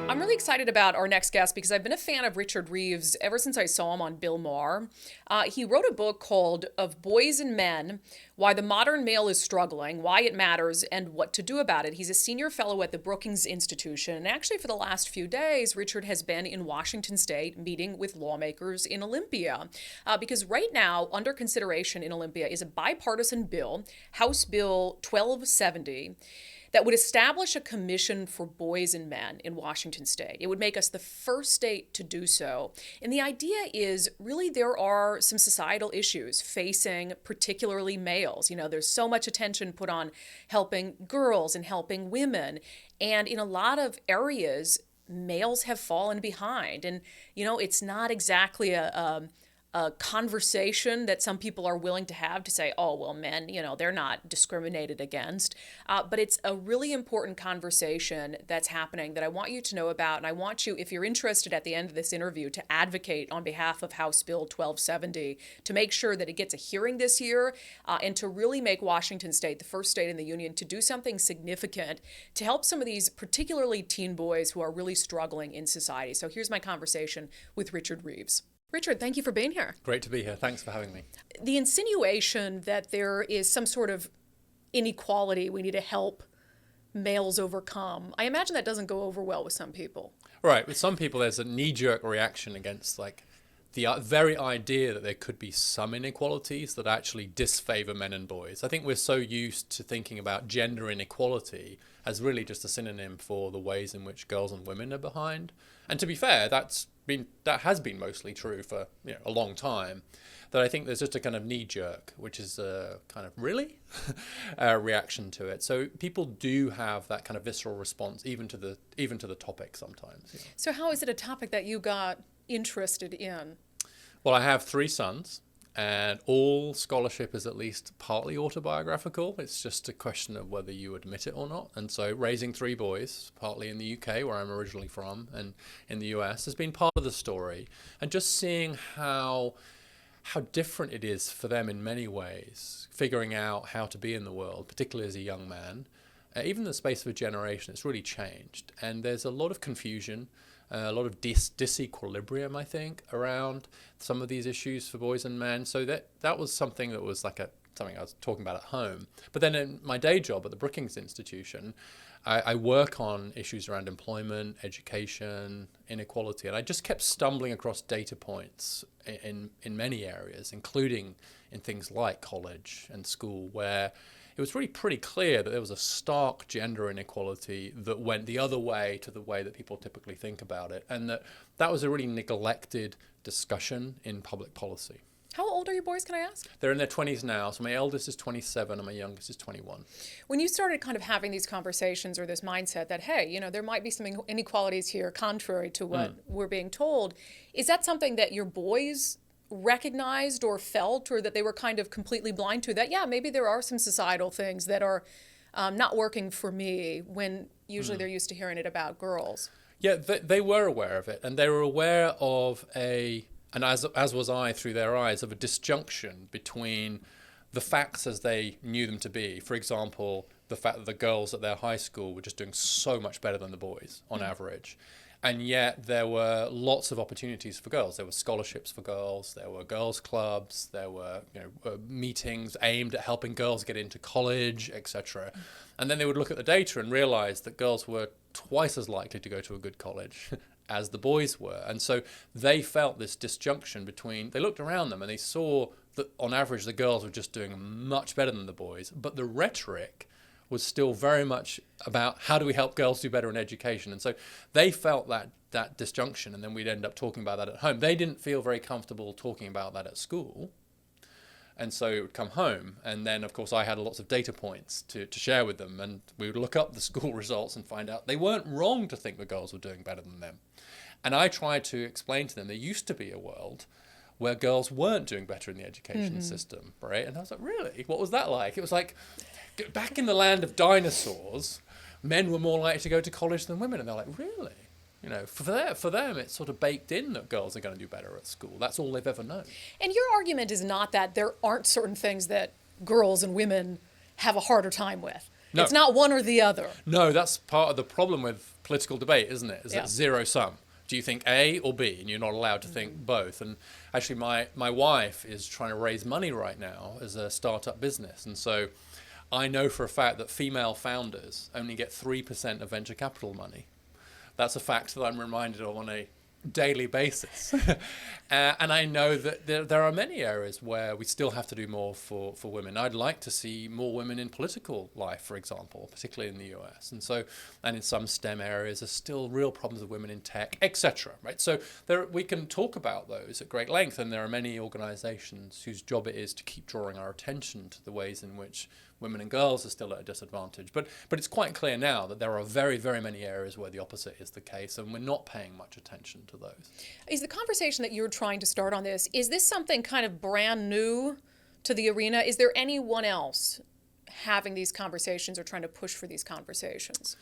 I'm really excited about our next guest because I've been a fan of Richard Reeves ever since I saw him on Bill Maher. He wrote a book called Of Boys and Men, Why the Modern Male is Struggling, Why It Matters, and What to Do About It. He's a senior fellow at the Brookings Institution. And actually, for the last few days, Richard has been in Washington State meeting with lawmakers in Olympia. Because right now, under consideration in Olympia is a bipartisan bill, House Bill 1270, that would establish a commission for boys and men in Washington State. It would make us the first state to do so. And the idea is really there are some societal issues facing particularly males. You know, there's so much attention put on helping girls and helping women. And in a lot of areas, males have fallen behind. And, you know, it's not exactly a conversation that some people are willing to have to say, oh, well, men, you know, they're not discriminated against. But it's a really important conversation that's happening that I want you to know about. And I want you, if you're interested at the end of this interview, to advocate on behalf of House Bill 1270 to make sure that it gets a hearing this year and to really make Washington State the first state in the union to do something significant to help some of these particularly teen boys who are really struggling in society. So here's my conversation with Richard Reeves. Richard, thank you for being here. Great to be here. Thanks for having me. The insinuation that there is some sort of inequality we need to help males overcome, I imagine that doesn't go over well with some people. Right. With some people, there's a knee-jerk reaction against like the very idea that there could be some inequalities that actually disfavor men and boys. I think we're so used to thinking about gender inequality as really just a synonym for the ways in which girls and women are behind. And to be fair, that has been mostly true for a long time. That I think there's just a kind of knee jerk, which is a kind of really reaction to it. So people do have that kind of visceral response, even to the topic sometimes. You know. So how is it a topic that you got interested in? Well, I have 3 sons, and all scholarship is at least partly autobiographical. It's just a question of whether you admit it or not. And so raising 3 boys, partly in the UK, where I'm originally from, and in the US, has been part of the story. And just seeing how different it is for them in many ways, figuring out how to be in the world, particularly as a young man. Even in the space of a generation, it's really changed. And there's a lot of confusion, a lot of disequilibrium, I think, around some of these issues for boys and men. So that was something that was like something I was talking about at home. But then in my day job at the Brookings Institution, I work on issues around employment, education, inequality, and I just kept stumbling across data points in many areas, including in things like college and school, where it was really pretty clear that there was a stark gender inequality that went the other way to the way that people typically think about it, and that was a really neglected discussion in public policy. How old are your boys, can I ask? They're in their 20s now, so my eldest is 27 and my youngest is 21. When you started kind of having these conversations or this mindset that, hey, you know, there might be some inequalities here contrary to what we're being told, is that something that your boys recognized or felt, or that they were kind of completely blind to, that, yeah, maybe there are some societal things that are not working for me, when usually they're used to hearing it about girls? Yeah, they were aware of it, and they were aware of and as was I through their eyes, of a disjunction between the facts as they knew them to be. For example, the fact that the girls at their high school were just doing so much better than the boys on average. And yet there were lots of opportunities for girls. There were scholarships for girls, there were girls' clubs, there were meetings aimed at helping girls get into college, etc. And then they would look at the data and realize that girls were twice as likely to go to a good college as the boys were. And so they felt this disjunction between, they looked around them and they saw that on average the girls were just doing much better than the boys, but the rhetoric was still very much about how do we help girls do better in education. And so they felt that disjunction, and then we'd end up talking about that at home. They didn't feel very comfortable talking about that at school. And so it would come home, and then of course I had lots of data points to share with them, and we would look up the school results and find out they weren't wrong to think the girls were doing better than them. And I tried to explain to them there used to be a world where girls weren't doing better in the education system, right? And I was like, really? What was that like? It was like, back in the land of dinosaurs, men were more likely to go to college than women. And they're like, really? You know, for them, it's sort of baked in that girls are going to do better at school. That's all they've ever known. And your argument is not that there aren't certain things that girls and women have a harder time with. No. It's not one or the other. No, that's part of the problem with political debate, isn't it? Is Yeah. that zero sum. Do you think A or B? And you're not allowed to think both. And actually, my wife is trying to raise money right now as a startup business. And so I know for a fact that female founders only get 3% of venture capital money. That's a fact that I'm reminded of on a daily basis. And I know that there are many areas where we still have to do more for women. I'd like to see more women in political life, for example, particularly in the US. And in some STEM areas, there's still real problems with women in tech, etc. Right? So we can talk about those at great length, and there are many organizations whose job it is to keep drawing our attention to the ways in which women and girls are still at a disadvantage. But it's quite clear now that there are very, very many areas where the opposite is the case, and we're not paying much attention to those. Is the conversation that you're trying to start on this, is this something kind of brand new to the arena? Is there anyone else having these conversations or trying to push for these conversations?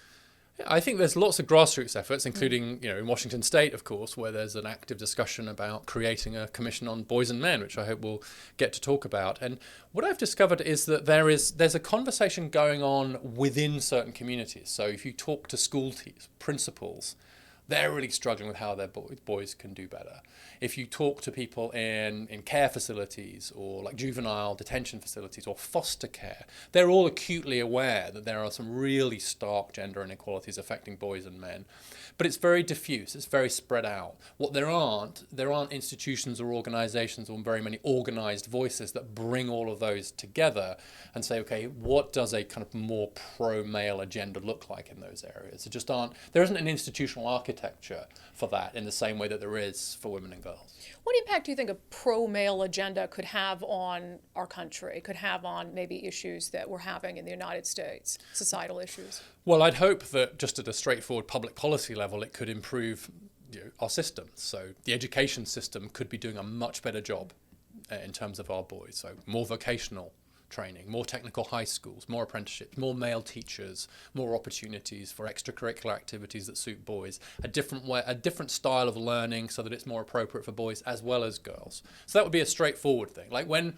I think there's lots of grassroots efforts, including, in Washington State, of course, where there's an active discussion about creating a commission on boys and men, which I hope we'll get to talk about. And what I've discovered is that there's a conversation going on within certain communities. So if you talk to school teachers, principals, they're really struggling with how their boys can do better. If you talk to people in care facilities or like juvenile detention facilities or foster care, they're all acutely aware that there are some really stark gender inequalities affecting boys and men. But it's very diffuse, it's very spread out. What there aren't institutions or organizations or very many organized voices that bring all of those together and say, okay, what does a kind of more pro-male agenda look like in those areas? There isn't an institutional architecture for that in the same way that there is for women and girls. What impact do you think a pro-male agenda could have on our country, could have on maybe issues that we're having in the United States, societal issues? Well, I'd hope that just at a straightforward public policy level, it could improve our systems. So the education system could be doing a much better job in terms of our boys. So more vocational training, more technical high schools, more apprenticeships, more male teachers, more opportunities for extracurricular activities that suit boys, a different style of learning so that it's more appropriate for boys as well as girls. So that would be a straightforward thing. Like when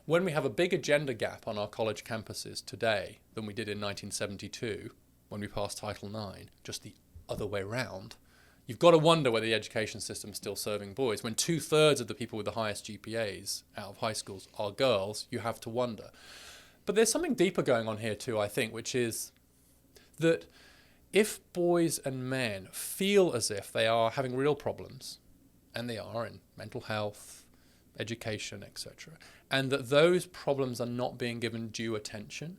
we have a bigger gender gap on our college campuses today than we did in 1972 when we passed Title IX, just the other way round, you've got to wonder whether the education system is still serving boys. When 2/3 of the people with the highest GPAs out of high schools are girls, you have to wonder. But there's something deeper going on here too, I think, which is that if boys and men feel as if they are having real problems, and they are in mental health, education, etc., and that those problems are not being given due attention,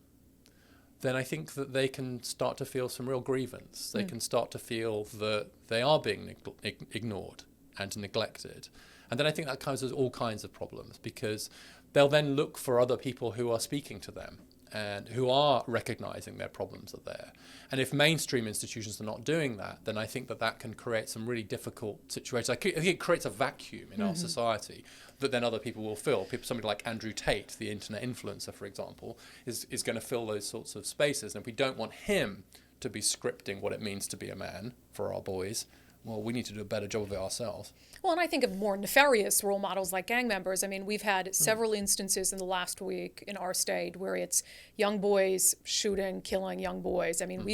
then I think that they can start to feel some real grievance. They can start to feel that they are being ignored and neglected. And then I think that causes all kinds of problems, because they'll then look for other people who are speaking to them and who are recognizing their problems are there. And if mainstream institutions are not doing that, then I think that can create some really difficult situations. I think it creates a vacuum in our society that then other people will fill. Somebody like Andrew Tate, the internet influencer, for example, is going to fill those sorts of spaces. And if we don't want him to be scripting what it means to be a man for our boys, well, we need to do a better job of it ourselves. Well, and I think of more nefarious role models like gang members. I mean, we've had several instances in the last week in our state where it's young boys shooting, killing young boys. I mean,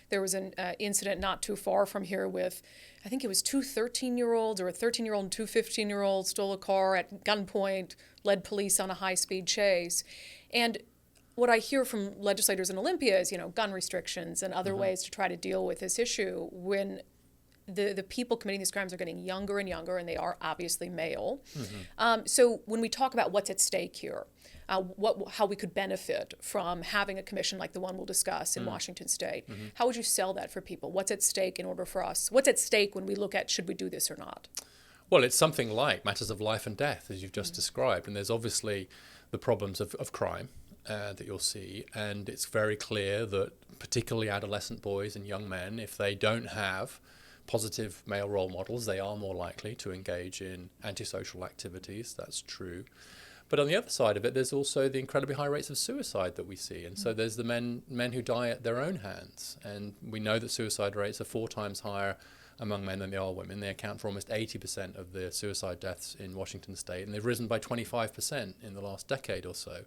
there was an incident not too far from here with, I think it was two 13-year-olds or a 13-year-old and two 15-year-olds stole a car at gunpoint, led police on a high-speed chase. And what I hear from legislators in Olympia is, gun restrictions and other ways to try to deal with this issue when the people committing these crimes are getting younger and younger, and they are obviously male. So when we talk about what's at stake here, how we could benefit from having a commission like the one we'll discuss in Washington State, how would you sell that for people? What's at stake in order for us? What's at stake when we look at should we do this or not? Well, it's something like matters of life and death, as you've just described. And there's obviously the problems of crime that you'll see. And it's very clear that particularly adolescent boys and young men, if they don't have positive male role models, they are more likely to engage in antisocial activities. That's true. But on the other side of it, there's also the incredibly high rates of suicide that we see. And so there's the men who die at their own hands. And we know that suicide rates are 4 times higher among men than they are women. They account for almost 80% of the suicide deaths in Washington state, and they've risen by 25% in the last decade or so.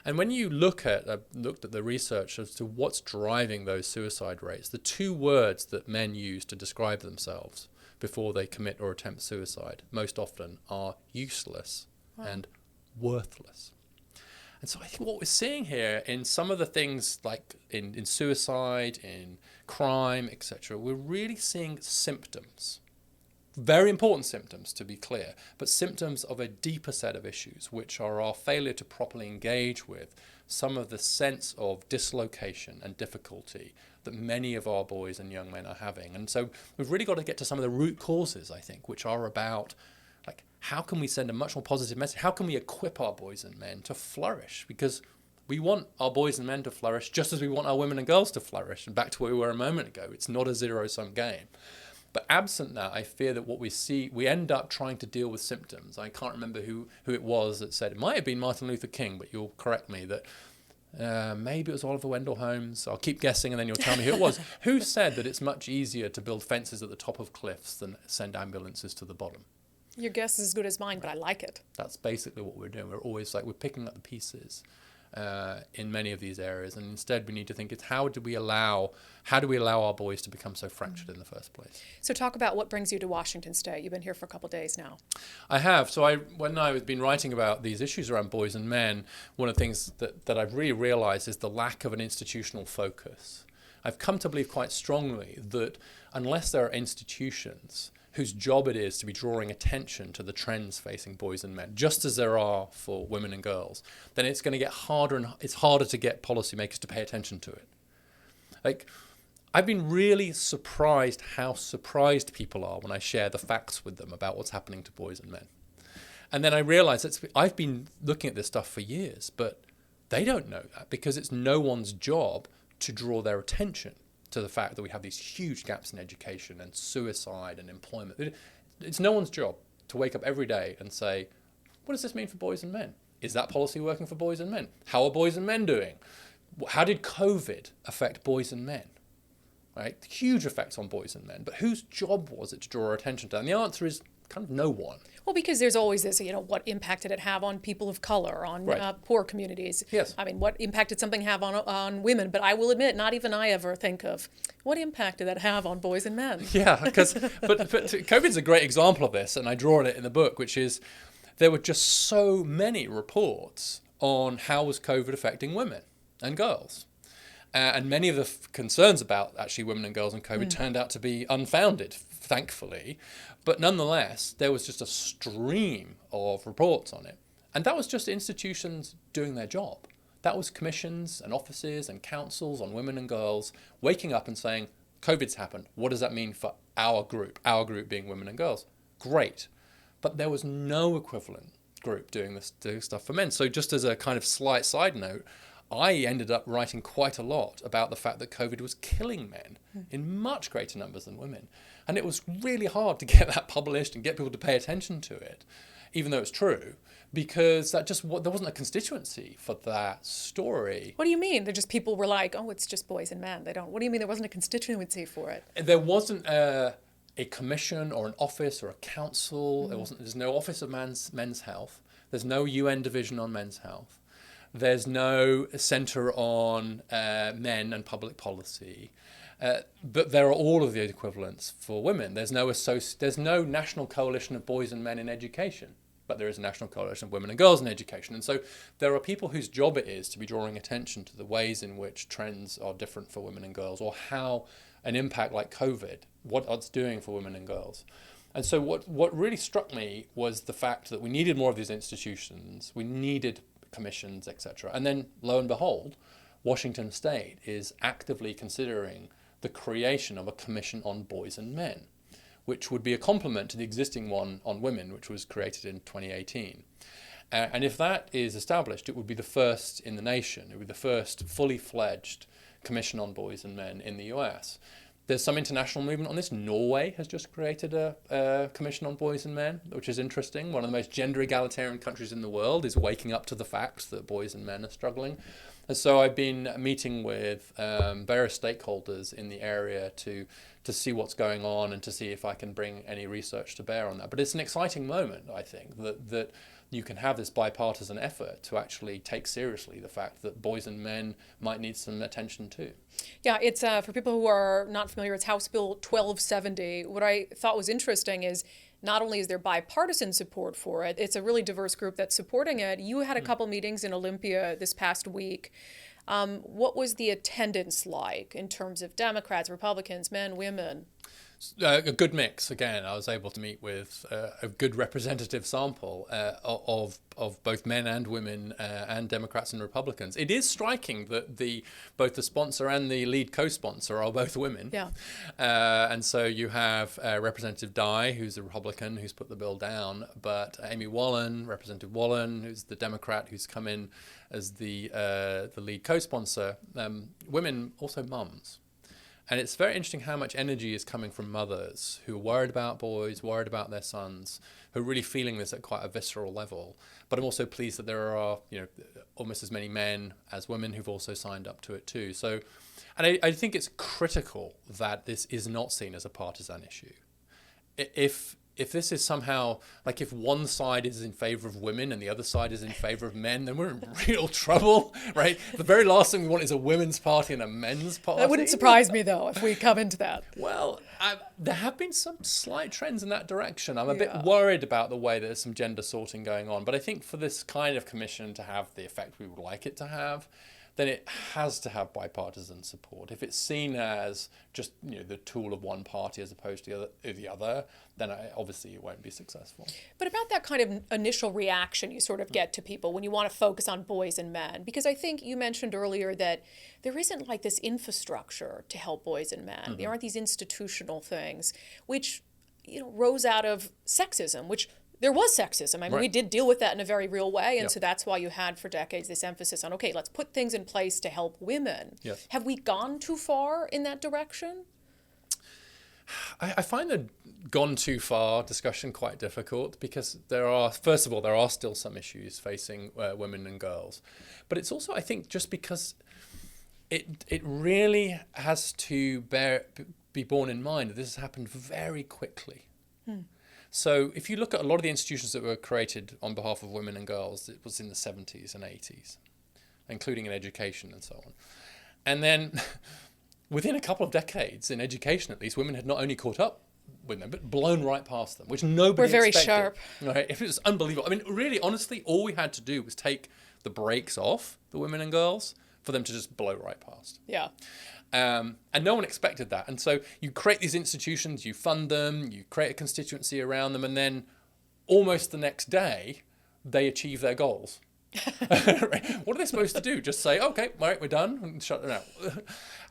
And when you looked at the research as to what's driving those suicide rates, the 2 words that men use to describe themselves before they commit or attempt suicide most often are useless and worthless. And so I think what we're seeing here in some of the things like in suicide, in crime, etc., we're really seeing symptoms, very important symptoms to be clear, but symptoms of a deeper set of issues, which are our failure to properly engage with some of the sense of dislocation and difficulty that many of our boys and young men are having. And so we've really got to get to some of the root causes, I think, which are about like, how can we send a much more positive message? How can we equip our boys and men to flourish? Because we want our boys and men to flourish just as we want our women and girls to flourish. And back to where we were a moment ago, it's not a zero-sum game. But absent that, I fear that what we see, we end up trying to deal with symptoms. I can't remember who it was that said, it might have been Martin Luther King, but you'll correct me, that maybe it was Oliver Wendell Holmes. I'll keep guessing and then you'll tell me who it was. Who said that it's much easier to build fences at the top of cliffs than send ambulances to the bottom? Your guess is as good as mine, but I like it. That's basically what we're doing. We're always like, we're picking up the pieces in many of these areas, and instead we need to think it's how do we allow our boys to become so fractured in the first place. So talk about what brings you to Washington State. You've been here for a couple of days now. I have. So when I've been writing about these issues around boys and men, one of the things that I've really realized is the lack of an institutional focus. I've come to believe quite strongly that unless there are institutions whose job it is to be drawing attention to the trends facing boys and men, just as there are for women and girls, then it's going to get harder, and it's harder to get policymakers to pay attention to it. Like, I've been really surprised how surprised people are when I share the facts with them about what's happening to boys and men. And then I realize I've been looking at this stuff for years, but they don't know that because it's no one's job to draw their attention to the fact that we have these huge gaps in education and suicide and employment. It's no one's job to wake up every day and say, what does this mean for boys and men? Is that policy working for boys and men? How are boys and men doing? How did COVID affect boys and men? Right? Huge effects on boys and men. But whose job was it to draw our attention to? And the answer is kind of no one. Well, because there's always this, what impact did it have on people of color, on poor communities? Yes. I mean, what impact did something have on women? But I will admit, not even I ever think of, what impact did that have on boys and men? Yeah, but COVID's a great example of this, and I draw on it in the book, which is there were just so many reports on how was COVID affecting women and girls. And many of the concerns about actually women and girls and COVID turned out to be unfounded, thankfully. But nonetheless, there was just a stream of reports on it. And that was just institutions doing their job. That was commissions and offices and councils on women and girls waking up and saying, COVID's happened. What does that mean for our group being women and girls? Great. But there was no equivalent group doing stuff for men. So just as a kind of slight side note, I ended up writing quite a lot about the fact that COVID was killing men in much greater numbers than women. And it was really hard to get that published and get people to pay attention to it, even though it's true, because there wasn't a constituency for that story. What do you mean? They're just people were like, oh, it's just boys and men. What do you mean there wasn't a constituency for it? There wasn't a commission or an office or a council. There's no Office of Men's Health. There's no UN division on men's health. There's no centre on men and public policy. But there are all of the equivalents for women. There's no national coalition of boys and men in education, but there is a national coalition of women and girls in education. And so there are people whose job it is to be drawing attention to the ways in which trends are different for women and girls, or how an impact like COVID, what it's doing for women and girls. And so what really struck me was the fact that we needed more of these institutions. We needed commissions, etc. And then, lo and behold, Washington State is actively considering the creation of a commission on boys and men, which would be a complement to the existing one on women, which was created in 2018. And if that is established, it would be the first in the nation. It would be the first fully fledged commission on boys and men in the US. There's some international movement on this. Norway has just created a commission on boys and men, which is interesting. One of the most gender egalitarian countries in the world is waking up to the fact that boys and men are struggling. And so I've been meeting with various stakeholders in the area to see what's going on and to see if I can bring any research to bear on that. But it's an exciting moment, I think, that you can have this bipartisan effort to actually take seriously the fact that boys and men might need some attention too. Yeah, it's for people who are not familiar, it's House Bill 1270. What I thought was interesting is not only is there bipartisan support for it, it's a really diverse group that's supporting it. You had a couple meetings in Olympia this past week. What was the attendance like in terms of Democrats, Republicans, men, women? A good mix. Again, I was able to meet with a good representative sample of both men and women and Democrats and Republicans. It is striking that both the sponsor and the lead co-sponsor are both women. Yeah. And so you have Representative Dye, who's a Republican, who's put the bill down, but Amy Wallen, Representative Wallen, who's the Democrat, who's come in as the lead co-sponsor. Women, also mums. And it's very interesting how much energy is coming from mothers who are worried about boys, worried about their sons, who are really feeling this at quite a visceral level. But I'm also pleased that there are, almost as many men as women who've also signed up to it too. So, and I think it's critical that this is not seen as a partisan issue. If this is somehow, like if one side is in favor of women and the other side is in favor of men, then we're in real trouble, right? The very last thing we want is a women's party and a men's party. That wouldn't surprise me, though, if we come into that. Well, there have been some slight trends in that direction. I'm a bit worried about the way that there's some gender sorting going on. But I think for this kind of commission to have the effect we would like it to have, then it has to have bipartisan support. If it's seen as just the tool of one party as opposed to the other, then obviously it won't be successful. But about that kind of initial reaction you sort of get to people when you want to focus on boys and men, because I think you mentioned earlier that there isn't like this infrastructure to help boys and men. Mm-hmm. There aren't these institutional things, which rose out of sexism, which there was sexism. I mean, we did deal with that in a very real way. And so that's why you had for decades this emphasis on, okay, let's put things in place to help women. Yes. Have we gone too far in that direction? I find the gone too far discussion quite difficult because first of all, there are still some issues facing women and girls. But it's also, I think, just because it really has to be borne in mind that this has happened very quickly. So if you look at a lot of the institutions that were created on behalf of women and girls, it was in the 70s and 80s, including in education and so on. And then within a couple of decades, in education at least, women had not only caught up with them, but blown right past them, which nobody expected. We're very sharp. Right? It was unbelievable. I mean, really, honestly, all we had to do was take the brakes off the women and girls for them to just blow right past. Yeah. And no one expected that. And so you create these institutions, you fund them, you create a constituency around them, and then almost the next day, they achieve their goals. What are they supposed to do? Just say, okay, all right, we're done, and shut it out.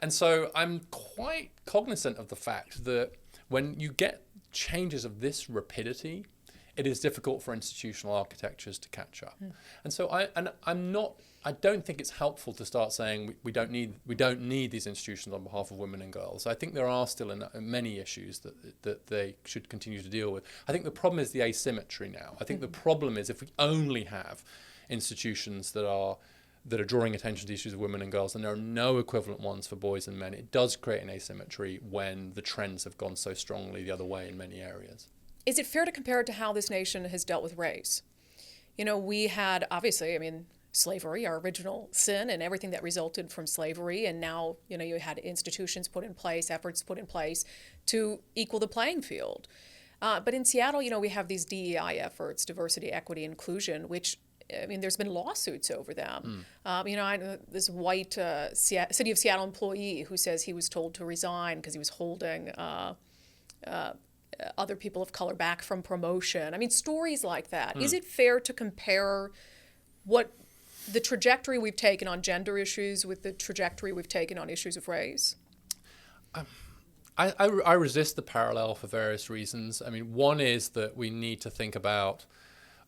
And so I'm quite cognizant of the fact that when you get changes of this rapidity, it is difficult for institutional architectures to catch up. And so I don't think it's helpful to start saying we don't need these institutions on behalf of women and girls. I think there are still many issues that they should continue to deal with. I think the problem is the asymmetry now. I think the problem is if we only have institutions that are drawing attention to the issues of women and girls, and there are no equivalent ones for boys and men, it does create an asymmetry when the trends have gone so strongly the other way in many areas. Is it fair to compare it to how this nation has dealt with race? We had, obviously, slavery, our original sin, and everything that resulted from slavery. And now, you had institutions put in place, efforts put in place to equal the playing field. But in Seattle, we have these DEI efforts, diversity, equity, inclusion, which, there's been lawsuits over them. This white City of Seattle employee who says he was told to resign because he was holding other people of color back from promotion. Stories like that. Is it fair to compare what the trajectory we've taken on gender issues with the trajectory we've taken on issues of race? I resist the parallel for various reasons. One is that we need to think about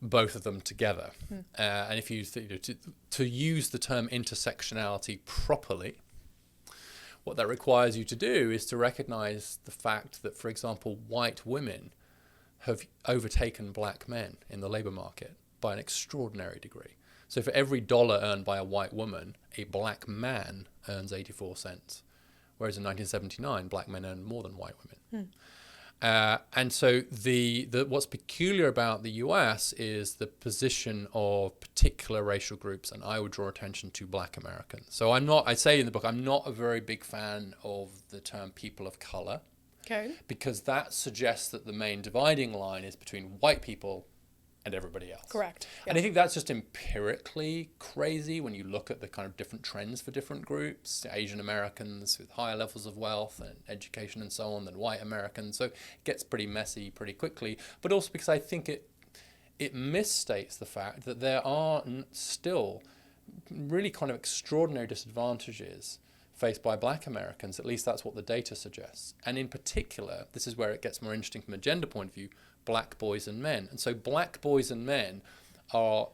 both of them together. And if you to use the term intersectionality properly, what that requires you to do is to recognize the fact that, for example, white women have overtaken black men in the labor market by an extraordinary degree. So for every dollar earned by a white woman, a black man earns 84 cents. Whereas in 1979, black men earned more than white women. And so what's peculiar about the US is the position of particular racial groups, and I would draw attention to black Americans. So I say in the book, I'm not a very big fan of the term people of color. Okay. Because that suggests that the main dividing line is between white people and everybody else. Correct. Yeah. And I think that's just empirically crazy when you look at the kind of different trends for different groups. Asian Americans with higher levels of wealth and education and so on than white Americans. So it gets pretty messy pretty quickly. But also because I think it misstates the fact that there are still really kind of extraordinary disadvantages faced by black Americans. At least that's what the data suggests. And in particular, this is where it gets more interesting from a gender point of view, black boys and men. And so black boys and men are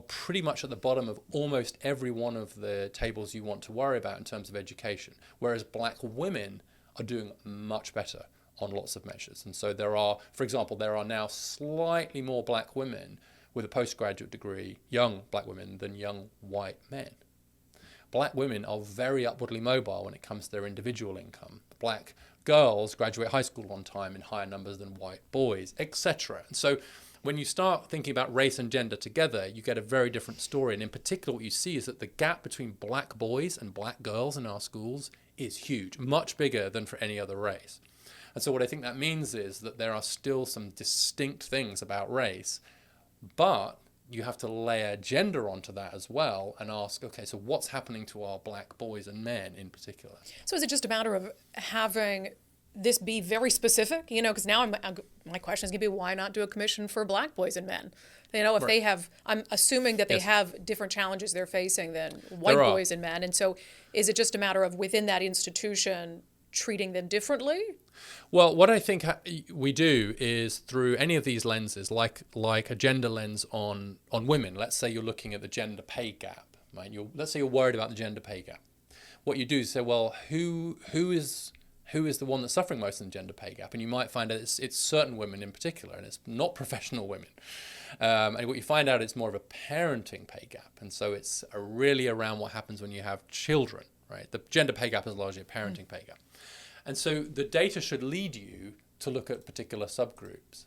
pretty much at the bottom of almost every one of the tables you want to worry about in terms of education, whereas black women are doing much better on lots of measures. And so for example, there are now slightly more black women with a postgraduate degree, young black women, than young white men. Black women are very upwardly mobile when it comes to their individual income. Black girls graduate high school on time in higher numbers than white boys, etc. And so when you start thinking about race and gender together, you get a very different story. And in particular, what you see is that the gap between black boys and black girls in our schools is huge, much bigger than for any other race. And so what I think that means is that there are still some distinct things about race, but you have to layer gender onto that as well and ask, okay, so what's happening to our black boys and men in particular? So is it just a matter of having this be very specific? Because now my question is going to be, why not do a commission for black boys and men? If Right. they have, I'm assuming that they Yes. have different challenges they're facing than white boys and men. And so is it just a matter of within that institution treating them differently? Well, what I think we do is through any of these lenses, like a gender lens on women. Let's say you're looking at the gender pay gap, right? Let's say you're worried about the gender pay gap. What you do is say, well, who is the one that's suffering most in the gender pay gap? And you might find out it's certain women in particular, and it's not professional women. And what you find out is more of a parenting pay gap, and so it's really around what happens when you have children, right? The gender pay gap is largely a parenting pay gap. And so the data should lead you to look at particular subgroups.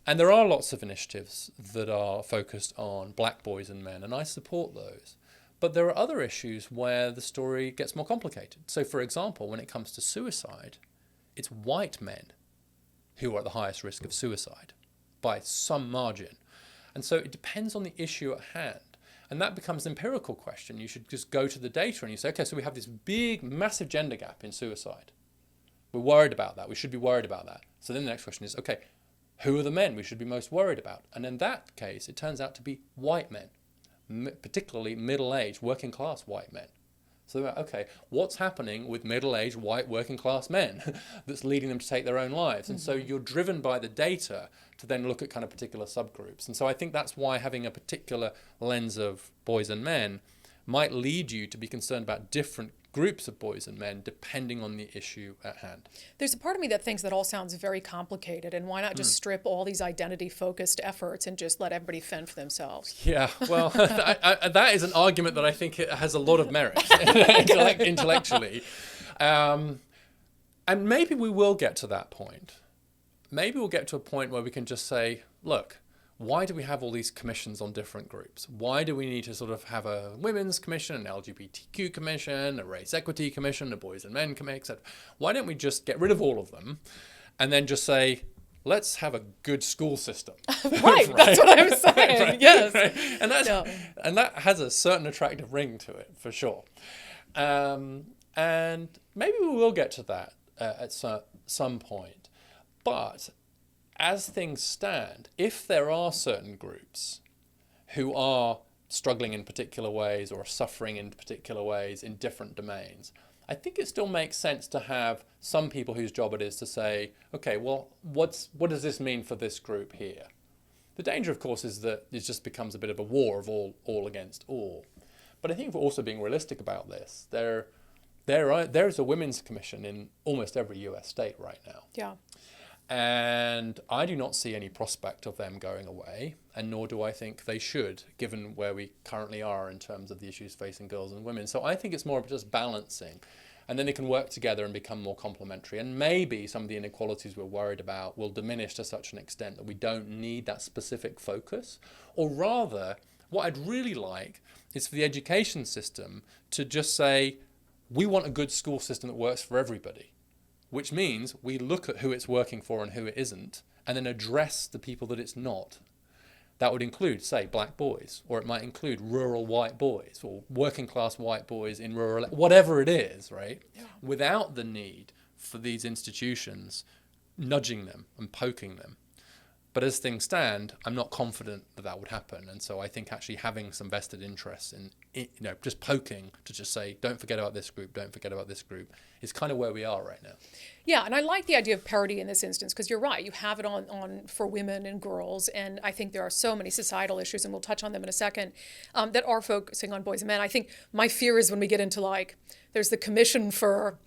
And there are lots of initiatives that are focused on black boys and men, and I support those. But there are other issues where the story gets more complicated. So, for example, when it comes to suicide, it's white men who are at the highest risk of suicide by some margin. And so it depends on the issue at hand. And that becomes an empirical question. You should just go to the data and you say, okay, so we have this big, massive gender gap in suicide. We're worried about that. We should be worried about that. So then the next question is, okay, who are the men we should be most worried about? And in that case, it turns out to be white men, particularly middle-aged, working-class white men. So, okay, what's happening with middle-aged, white, working-class men that's leading them to take their own lives? And so you're driven by the data to then look at kind of particular subgroups. And so I think that's why having a particular lens of boys and men might lead you to be concerned about different groups of boys and men depending on the issue at hand. There's a part of me that thinks that all sounds very complicated, and why not just strip all these identity-focused efforts and just let everybody fend for themselves? Yeah, well, that is an argument that I think it has a lot of merit intellectually. And maybe we will get to that point. Maybe we'll get to a point where we can just say, look, why do we have all these commissions on different groups? Why do we need to sort of have a women's commission, an LGBTQ commission, a race equity commission, a boys and men commission, etc.? Why don't we just get rid of all of them and then just say, let's have a good school system? Right, that's what I'm saying, right, yes. Right. And that has a certain attractive ring to it, for sure. And maybe we will get to that at some point. But as things stand, if there are certain groups who are struggling in particular ways or suffering in particular ways in different domains, I think it still makes sense to have some people whose job it is to say, okay, well, what does this mean for this group here? The danger, of course, is that it just becomes a bit of a war of all against all. But I think if we're also being realistic about this, there there is a women's commission in almost every US state right now. Yeah. And I do not see any prospect of them going away, and nor do I think they should, given where we currently are in terms of the issues facing girls and women. So I think it's more of just balancing, and then they can work together and become more complementary. And maybe some of the inequalities we're worried about will diminish to such an extent that we don't need that specific focus. Or rather, what I'd really like is for the education system to just say, we want a good school system that works for everybody. Which means we look at who it's working for and who it isn't, and then address the people that it's not. That would include, say, black boys, or it might include rural white boys, or working class white boys in rural, whatever it is, right? Yeah. Without the need for these institutions nudging them and poking them. But as things stand, I'm not confident that that would happen. And so I think actually having some vested interests in, just poking to just say, don't forget about this group, don't forget about this group, is kind of where we are right now. Yeah, and I like the idea of parity in this instance, because you're right. You have it on for women and girls, and I think there are so many societal issues, and we'll touch on them in a second, that are focusing on boys and men. I think my fear is when we get into there's the commission for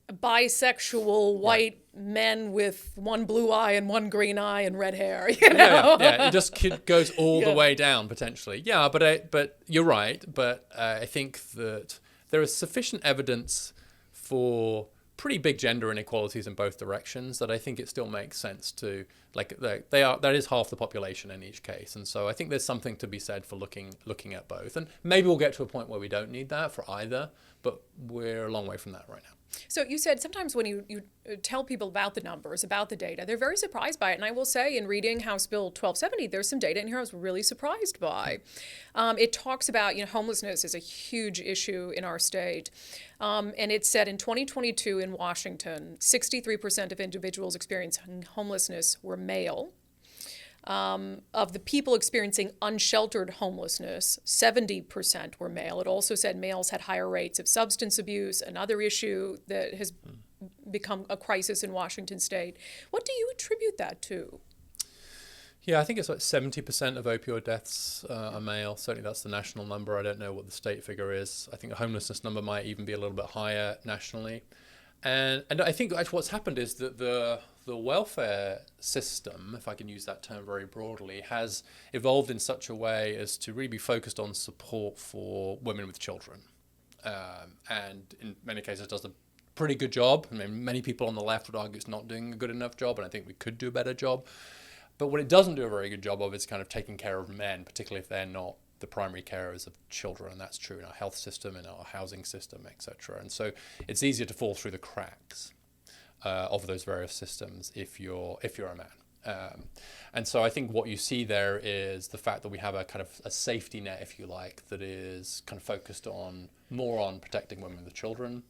bisexual white men with one blue eye and one green eye and red hair, Yeah, it just goes all the way down potentially. Yeah, but you're right. But I think that there is sufficient evidence for pretty big gender inequalities in both directions that I think it still makes sense to that is half the population in each case, and so I think there's something to be said for looking at both, and maybe we'll get to a point where we don't need that for either, but we're a long way from that right now. So you said sometimes when you tell people about the numbers, about the data, they're very surprised by it. And I will say, in reading House Bill 1270, there's some data in here I was really surprised by. It talks about, homelessness is a huge issue in our state. And it said in 2022 in Washington, 63% of individuals experiencing homelessness were male. Of the people experiencing unsheltered homelessness, 70% were male. It also said males had higher rates of substance abuse, another issue that has become a crisis in Washington state. What do you attribute that to? Yeah, I think it's 70% of opioid deaths are male. Certainly that's the national number. I don't know what the state figure is. I think the homelessness number might even be a little bit higher nationally. And I think actually what's happened is that the welfare system, if I can use that term very broadly, has evolved in such a way as to really be focused on support for women with children. And in many cases does a pretty good job. I mean, many people on the left would argue it's not doing a good enough job, and I think we could do a better job. But what it doesn't do a very good job of is kind of taking care of men, particularly if they're not the primary carers of children, and that's true in our health system, in our housing system, etc. And so it's easier to fall through the cracks of those various systems if you're a man. And so I think what you see there is the fact that we have a kind of a safety net, if you like, that is kind of focused more on protecting women with children.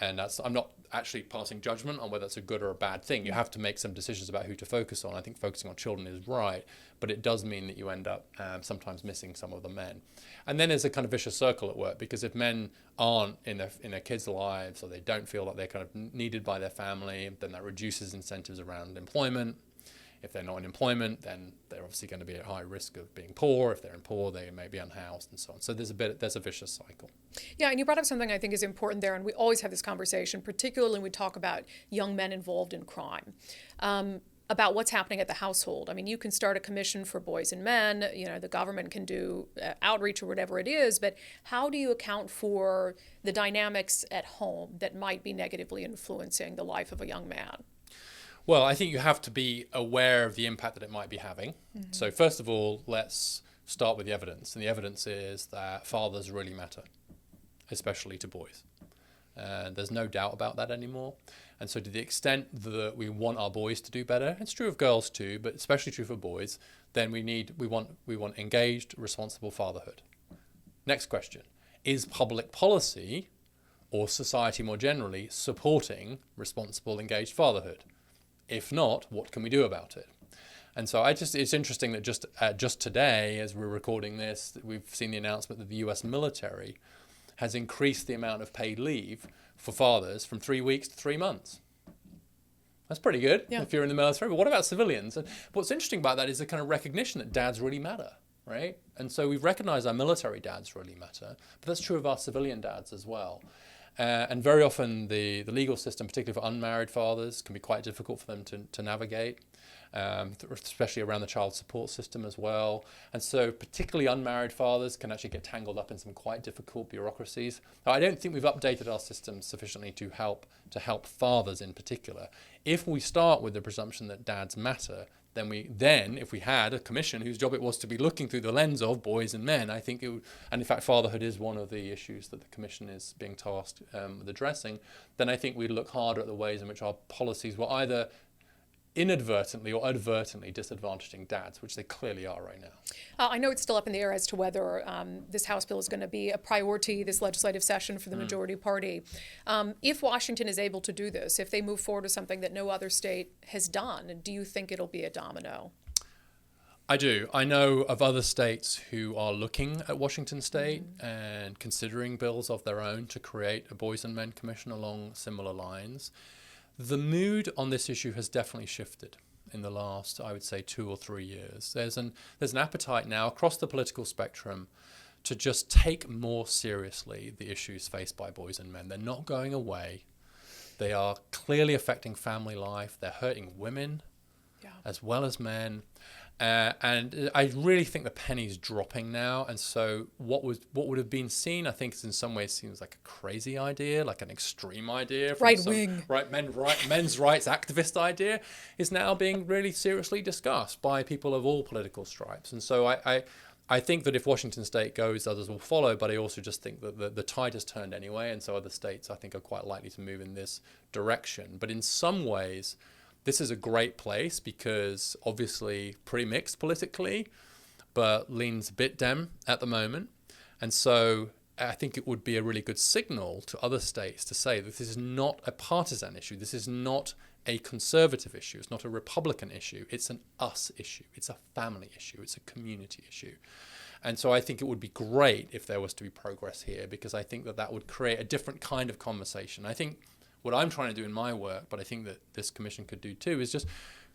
And I'm not actually passing judgment on whether it's a good or a bad thing. You have to make some decisions about who to focus on. I think focusing on children is right, but it does mean that you end up sometimes missing some of the men. And then there's a kind of vicious circle at work, because if men aren't in their kids' lives, or they don't feel like they're kind of needed by their family, then that reduces incentives around employment. If they're not in employment, then they're obviously going to be at high risk of being poor. If they're poor, they may be unhoused and so on. So there's a vicious cycle. Yeah, and you brought up something I think is important there, and we always have this conversation, particularly when we talk about young men involved in crime, about what's happening at the household. I mean, you can start a commission for boys and men, the government can do outreach or whatever it is, but how do you account for the dynamics at home that might be negatively influencing the life of a young man? Well, I think you have to be aware of the impact that it might be having. Mm-hmm. So first of all, let's start with the evidence. And the evidence is that fathers really matter, especially to boys. And there's no doubt about that anymore. And so to the extent that we want our boys to do better, it's true of girls too, but especially true for boys, then we want engaged, responsible fatherhood. Next question. Is public policy or society more generally supporting responsible, engaged fatherhood? If not, what can we do about it? And so it's interesting that just today, as we're recording this, we've seen the announcement that the US military has increased the amount of paid leave for fathers from 3 weeks to 3 months. That's pretty good if you're in the military. But what about civilians? And what's interesting about that is the kind of recognition that dads really matter, right? And so we've recognized our military dads really matter, but that's true of our civilian dads as well. And very often the legal system, particularly for unmarried fathers, can be quite difficult for them to navigate, especially around the child support system as well. And so particularly unmarried fathers can actually get tangled up in some quite difficult bureaucracies. Now, I don't think we've updated our systems sufficiently to help fathers in particular. If we start with the presumption that dads matter, then if we had a commission whose job it was to be looking through the lens of boys and men, I think it would, and in fact fatherhood is one of the issues that the commission is being tasked with addressing, then I think we'd look harder at the ways in which our policies were either inadvertently or advertently disadvantaging dads, which they clearly are right now. I know it's still up in the air as to whether this House bill is going to be a priority this legislative session for the majority party. If Washington is able to do this, if they move forward with something that no other state has done, do you think it'll be a domino? I do. I know of other states who are looking at Washington State and considering bills of their own to create a Boys and Men Commission along similar lines. The mood on this issue has definitely shifted in the last, I would say, 2 or 3 years. There's an appetite now across the political spectrum to just take more seriously the issues faced by boys and men. They're not going away. They are clearly affecting family life. They're hurting women as well as men. And I really think the penny's dropping now. And so what would have been seen, I think, in some ways seems like a crazy idea, like an extreme idea, from right wing, men's rights activist idea, is now being really seriously discussed by people of all political stripes. And so I think that if Washington State goes, others will follow. But I also just think that the tide has turned anyway, and so other states I think are quite likely to move in this direction. But in some ways, this is a great place because obviously pretty mixed politically, but leans a bit Dem at the moment. And so I think it would be a really good signal to other states to say that this is not a partisan issue. This is not a conservative issue. It's not a Republican issue. It's an us issue. It's a family issue. It's a community issue. And so I think it would be great if there was to be progress here, because I think that would create a different kind of conversation. I think what I'm trying to do in my work, but I think that this commission could do too, is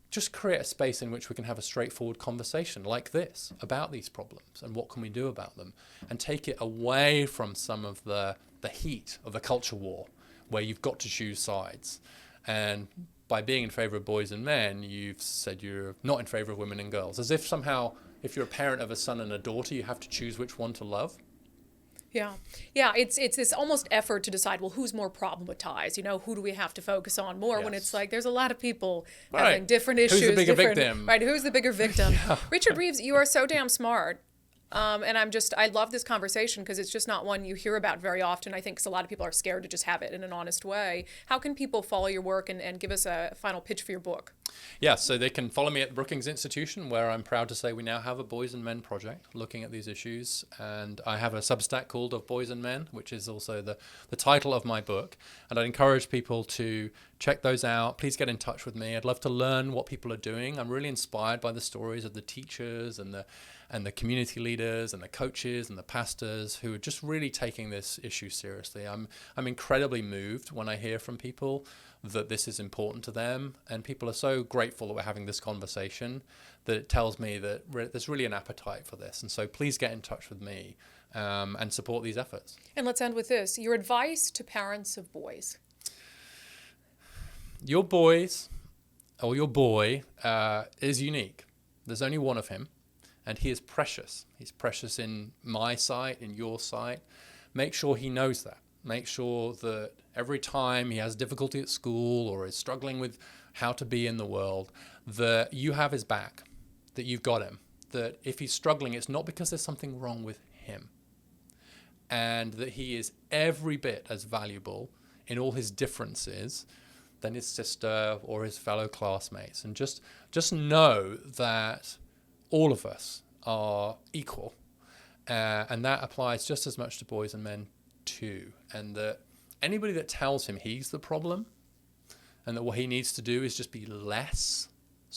just create a space in which we can have a straightforward conversation like this about these problems and what can we do about them, and take it away from some of the heat of the culture war where you've got to choose sides. And by being in favor of boys and men, you've said you're not in favor of women and girls, as if somehow if you're a parent of a son and a daughter, you have to choose which one to love. Yeah. It's this almost effort to decide, well, who's more problematized? Who do we have to focus on more? When it's like there's a lot of people having different issues. Who's the bigger victim? Right. Who's the bigger victim? Richard Reeves, you are so damn smart. And I love this conversation because it's just not one you hear about very often, I think, because a lot of people are scared to just have it in an honest way. How can people follow your work and give us a final pitch for your book? Yeah, so they can follow me at the Brookings Institution, where I'm proud to say we now have a Boys and Men project looking at these issues. And I have a Substack called Of Boys and Men, which is also the title of my book. And I'd encourage people to check those out. Please get in touch with me. I'd love to learn what people are doing. I'm really inspired by the stories of the teachers and the community leaders and the coaches and the pastors who are just really taking this issue seriously. I'm incredibly moved when I hear from people that this is important to them, and people are so grateful that we're having this conversation that it tells me that there's really an appetite for this. And so please get in touch with me and support these efforts. And let's end with this. Your advice to parents of boys. Your boys, or your boy, is unique. There's only one of him. And he is precious. He's precious in my sight, in your sight. Make sure he knows that. Make sure that every time he has difficulty at school or is struggling with how to be in the world, that you have his back, that you've got him, that if he's struggling, it's not because there's something wrong with him, and that he is every bit as valuable in all his differences than his sister or his fellow classmates. And just know that all of us are equal, and that applies just as much to boys and men too. And that anybody that tells him he's the problem and that what he needs to do is just be less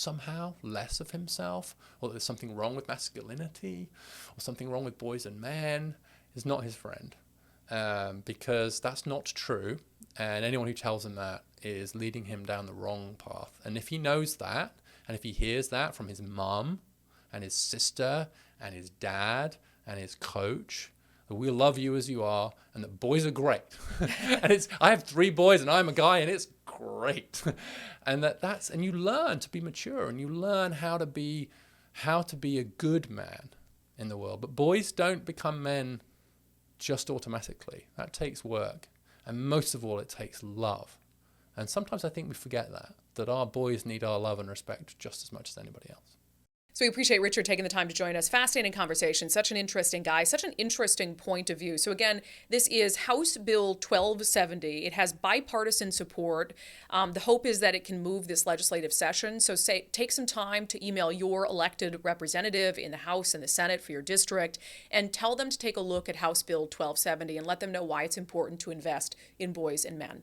of himself, or that there's something wrong with masculinity or something wrong with boys and men, is not his friend, because that's not true. And anyone who tells him that is leading him down the wrong path. And if he knows that, and if he hears that from his mum and his sister and his dad and his coach, that we love you as you are, and that boys are great. And I have 3 boys and I'm a guy and it's great. And and you learn to be mature, and you learn how to be a good man in the world. But boys don't become men just automatically. That takes work. And most of all, it takes love. And sometimes I think we forget that our boys need our love and respect just as much as anybody else. So we appreciate Richard taking the time to join us. Fascinating conversation. Such an interesting guy. Such an interesting point of view. So again, this is House Bill 1270. It has bipartisan support. The hope is that it can move this legislative session. So take some time to email your elected representative in the House and the Senate for your district and tell them to take a look at House Bill 1270 and let them know why it's important to invest in boys and men.